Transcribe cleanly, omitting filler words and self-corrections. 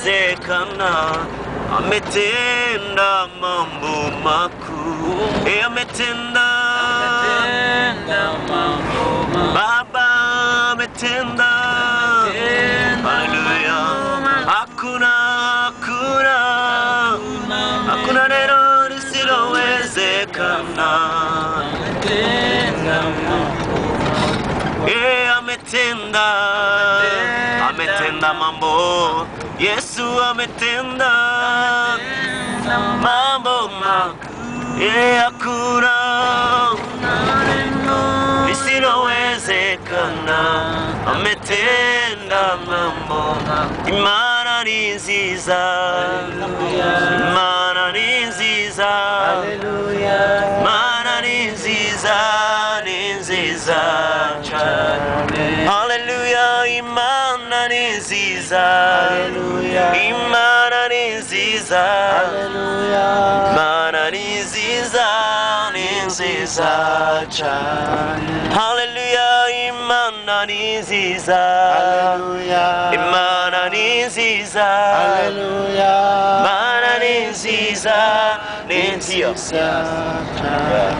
lisilowezekana. Ametenda mambo makuu, ametenda mambo makuu. Baba ametenda, haleluya. Hakuna neno lisilowezekana. Ametenda mambo. Yesu ametenda mambo makuu. Hakuna lisilowezekana. Ametenda mambo. Imana ni nziza, Imana ni nziza, Imana ni nziza, ni nziza cyane. Haleluya, Imana ni nziza, Imana ni nziza, Imana ni nziza, ni nziza cyane. Haleluya, Imana ni nziza, Imana ni nziza, Imana ni nziza, ni nziza.